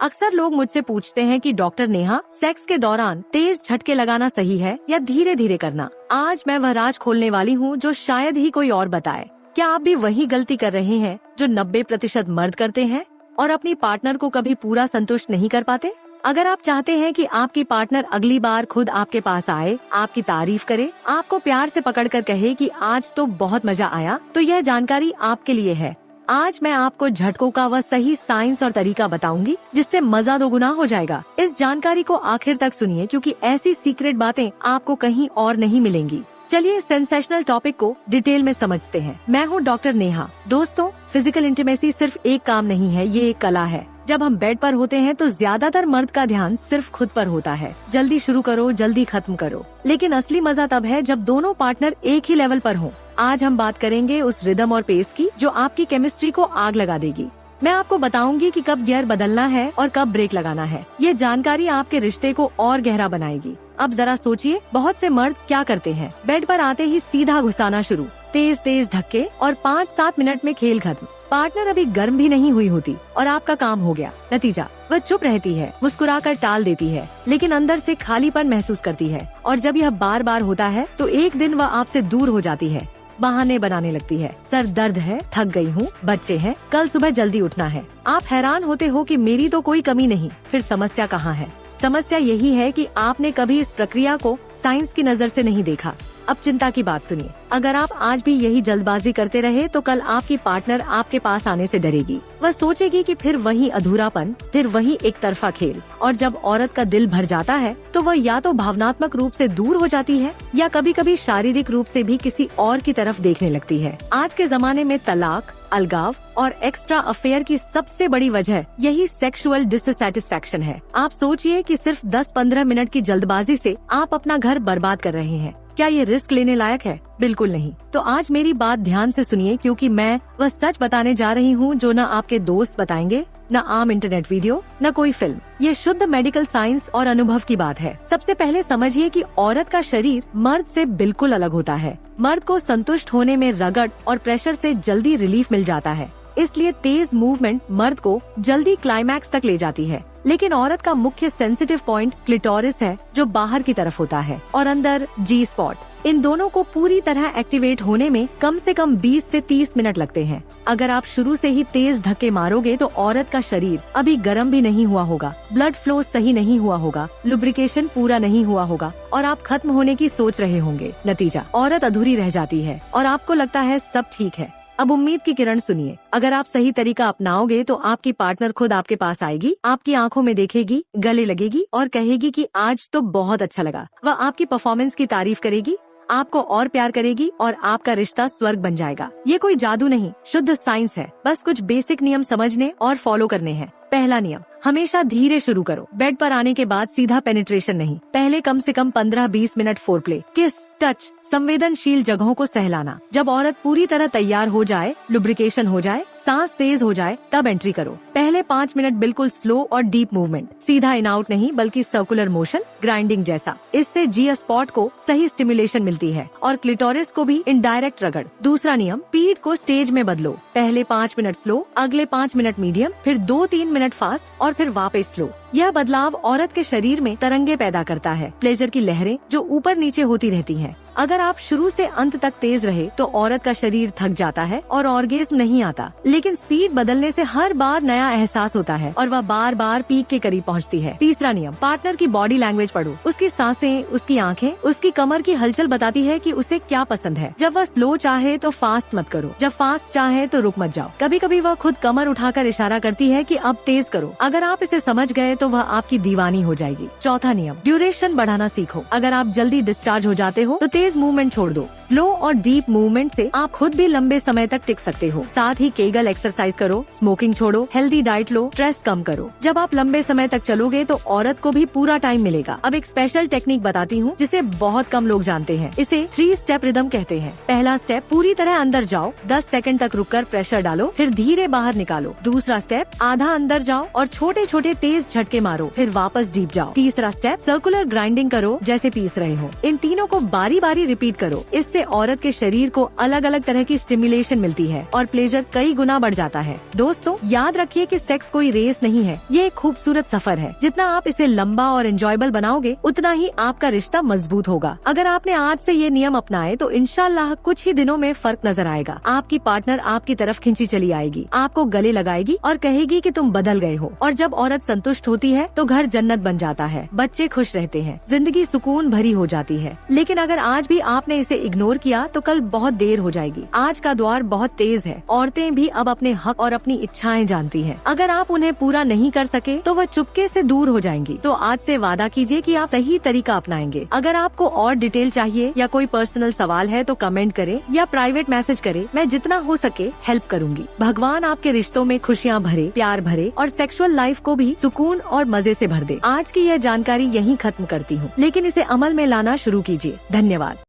अक्सर लोग मुझसे पूछते हैं कि डॉक्टर नेहा, सेक्स के दौरान तेज झटके लगाना सही है या धीरे धीरे करना। आज मैं वह राज खोलने वाली हूँ जो शायद ही कोई और बताए। क्या आप भी वही गलती कर रहे हैं जो 90% मर्द करते हैं और अपनी पार्टनर को कभी पूरा संतुष्ट नहीं कर पाते? अगर आप चाहते हैं कि आपकी पार्टनर अगली बार खुद आपके पास आए, आपकी तारीफ करे, आपको प्यार से पकड़कर कहे कि आज तो बहुत मजा आया, तो यह जानकारी आपके लिए है। आज मैं आपको झटकों का वह सही साइंस और तरीका बताऊंगी जिससे मजा दोगुना हो जाएगा। इस जानकारी को आखिर तक सुनिए क्योंकि ऐसी सीक्रेट बातें आपको कहीं और नहीं मिलेंगी। चलिए इस सेंसेशनल टॉपिक को डिटेल में समझते हैं। मैं हूँ डॉक्टर नेहा। दोस्तों, फिजिकल इंटीमेसी सिर्फ एक काम नहीं है, ये एक कला है। जब हम बेड पर होते हैं तो ज्यादातर मर्द का ध्यान सिर्फ खुद पर होता है। जल्दी शुरू करो, जल्दी खत्म करो। लेकिन असली मजा तब है जब दोनों पार्टनर एक ही लेवल पर हों। आज हम बात करेंगे उस रिदम और पेस की जो आपकी केमिस्ट्री को आग लगा देगी। मैं आपको बताऊंगी कि कब गियर बदलना है और कब ब्रेक लगाना है। ये जानकारी आपके रिश्ते को और गहरा बनाएगी। अब जरा सोचिए, बहुत से मर्द क्या करते हैं? बेड पर आते ही सीधा घुसाना शुरू, तेज तेज धक्के और 5-7 मिनट में खेल खत्म। पार्टनर अभी गर्म भी नहीं हुई होती और आपका काम हो गया। नतीजा, वह चुप रहती है, मुस्कुराकर टाल देती है, लेकिन अंदर से खालीपन महसूस करती है। और जब यह बार बार होता है तो एक दिन वह आपसे दूर हो जाती है, बहाने बनाने लगती है। सर दर्द है, थक गई हूँ, बच्चे हैं, कल सुबह जल्दी उठना है। आप हैरान होते हो कि मेरी तो कोई कमी नहीं। फिर समस्या कहाँ है? समस्या यही है कि आपने कभी इस प्रक्रिया को साइंस की नजर से नहीं देखा। अब चिंता की बात सुनिए, अगर आप आज भी यही जल्दबाजी करते रहे तो कल आपकी पार्टनर आपके पास आने से डरेगी। वह सोचेगी कि फिर वही अधूरापन, फिर वही एक तरफा खेल। और जब औरत का दिल भर जाता है तो वह या तो भावनात्मक रूप से दूर हो जाती है या कभी कभी शारीरिक रूप से भी किसी और की तरफ देखने लगती है। आज के जमाने में तलाक, अलगाव और एक्स्ट्रा अफेयर की सबसे बड़ी वजह यही सेक्सुअल डिससैटिस्फैक्शन है। आप सोचिए कि सिर्फ 10-15 मिनट की जल्दबाजी से आप अपना घर बर्बाद कर रहे हैं। क्या ये रिस्क लेने लायक है? बिल्कुल नहीं। तो आज मेरी बात ध्यान से सुनिए क्योंकि मैं वह सच बताने जा रही हूँ जो न आपके दोस्त बताएंगे, न आम इंटरनेट वीडियो, न कोई फिल्म। ये शुद्ध मेडिकल साइंस और अनुभव की बात है। सबसे पहले समझिए कि औरत का शरीर मर्द से बिल्कुल अलग होता है। मर्द को संतुष्ट होने में रगड़ और प्रेशर से जल्दी रिलीफ मिल जाता है, इसलिए तेज मूवमेंट मर्द को जल्दी क्लाइमैक्स तक ले जाती है। लेकिन औरत का मुख्य सेंसिटिव पॉइंट क्लिटोरिस है जो बाहर की तरफ होता है, और अंदर जी स्पॉट। इन दोनों को पूरी तरह एक्टिवेट होने में कम से कम 20 से 30 मिनट लगते हैं। अगर आप शुरू से ही तेज धक्के मारोगे तो औरत का शरीर अभी गर्म भी नहीं हुआ होगा, ब्लड फ्लो सही नहीं हुआ होगा, लुब्रिकेशन पूरा नहीं हुआ होगा और आप खत्म होने की सोच रहे होंगे। नतीजा, औरत अधूरी रह जाती है और आपको लगता है सब ठीक है। अब उम्मीद की किरण सुनिए, अगर आप सही तरीका अपनाओगे तो आपकी पार्टनर खुद आपके पास आएगी, आपकी आंखों में देखेगी, गले लगेगी और कहेगी कि आज तो बहुत अच्छा लगा। वह आपकी परफॉर्मेंस की तारीफ करेगी, आपको और प्यार करेगी और आपका रिश्ता स्वर्ग बन जाएगा। ये कोई जादू नहीं, शुद्ध साइंस है। बस कुछ बेसिक नियम समझने और फॉलो करने हैं। पहला नियम, हमेशा धीरे शुरू करो। बेड पर आने के बाद सीधा पेनिट्रेशन नहीं, पहले कम से कम 15-20 मिनट फोरप्ले, किस, टच, संवेदनशील जगहों को सहलाना। जब औरत पूरी तरह तैयार हो जाए, लुब्रिकेशन हो जाए, सांस तेज हो जाए, तब एंट्री करो। पहले 5 मिनट बिल्कुल स्लो और डीप मूवमेंट, सीधा इन आउट नहीं बल्कि सर्कुलर मोशन, ग्राइंडिंग जैसा। इससे जी स्पॉट को सही स्टिमुलेशन मिलती है और क्लिटोरिस को भी इनडायरेक्ट रगड़। दूसरा नियम, पीठ को स्टेज में बदलो। पहले 5 मिनट स्लो, अगले 5 मिनट मीडियम, फिर 2-3 मिनट फास्ट और फिर वापस स्लो। यह बदलाव औरत के शरीर में तरंगे पैदा करता है, प्लेजर की लहरें जो ऊपर नीचे होती रहती हैं। अगर आप शुरू से अंत तक तेज रहे तो औरत का शरीर थक जाता है और ऑर्गेज्म नहीं आता। लेकिन स्पीड बदलने से हर बार नया एहसास होता है और वह बार बार पीक के करीब पहुंचती है। तीसरा नियम, पार्टनर की बॉडी लैंग्वेज पढ़ो। उसकी सांसें, उसकी आंखें, उसकी कमर की हलचल बताती है कि उसे क्या पसंद है। जब वह स्लो चाहे तो फास्ट मत करो, जब फास्ट चाहे तो रुक मत जाओ। कभी कभी वह खुद कमर उठाकर इशारा करती है कि अब तेज करो। अगर आप इसे समझ गए तो वह आपकी दीवानी हो जाएगी। चौथा नियम, ड्यूरेशन बढ़ाना सीखो। अगर आप जल्दी डिस्चार्ज हो जाते हो तो तेज मूवमेंट छोड़ दो। स्लो और डीप मूवमेंट से आप खुद भी लंबे समय तक टिक सकते हो। साथ ही केगल एक्सरसाइज करो, स्मोकिंग छोड़ो, हेल्दी डाइट लो, स्ट्रेस कम करो। जब आप लंबे समय तक चलोगे तो औरत को भी पूरा टाइम मिलेगा। अब एक स्पेशल टेक्निक बताती हूँ जिसे बहुत कम लोग जानते हैं। इसे 3 स्टेप रिदम कहते हैं। पहला स्टेप, पूरी तरह अंदर जाओ, 10 सेकंड तक रुककर प्रेशर डालो, फिर धीरे बाहर निकालो। दूसरा स्टेप, आधा अंदर जाओ और छोटे छोटे तेज झटके झटके मारो, फिर वापस डीप जाओ। तीसरा स्टेप, सर्कुलर ग्राइंडिंग करो जैसे पीस रहे हो। इन तीनों को बारी बारी रिपीट करो। इससे औरत के शरीर को अलग अलग तरह की स्टिमुलेशन मिलती है और प्लेजर कई गुना बढ़ जाता है। दोस्तों, याद रखिए कि सेक्स कोई रेस नहीं है, ये एक खूबसूरत सफर है। जितना आप इसे लंबा और एंजॉयबल बनाओगे, उतना ही आपका रिश्ता मजबूत होगा। अगर आपने आज से ये नियम अपनाए तो इंशाल्लाह कुछ ही दिनों में फर्क नजर आएगा। आपकी पार्टनर आपकी तरफ खींची चली आएगी, आपको गले लगाएगी और कहेगी कि तुम बदल गए हो। और जब औरत संतुष्ट होती है तो घर जन्नत बन जाता है, बच्चे खुश रहते हैं, जिंदगी सुकून भरी हो जाती है। लेकिन अगर आज भी आपने इसे इग्नोर किया तो कल बहुत देर हो जाएगी। आज का दौर बहुत तेज है, औरतें भी अब अपने हक और अपनी इच्छाएं जानती हैं। अगर आप उन्हें पूरा नहीं कर सके तो वह चुपके से दूर हो जाएंगी। तो आज से वादा कीजिए कि आप सही तरीका अपनाएंगे। अगर आपको और डिटेल चाहिए या कोई पर्सनल सवाल है तो कमेंट करें या प्राइवेट मैसेज करें, मैं जितना हो सके हेल्प करूंगी। भगवान आपके रिश्तों में खुशियाँ भरे, प्यार भरे और सेक्सुअल लाइफ को भी सुकून और मजे से भर दे। आज की यह जानकारी यहीं खत्म करती हूँ, लेकिन इसे अमल में लाना शुरू कीजिए। धन्यवाद।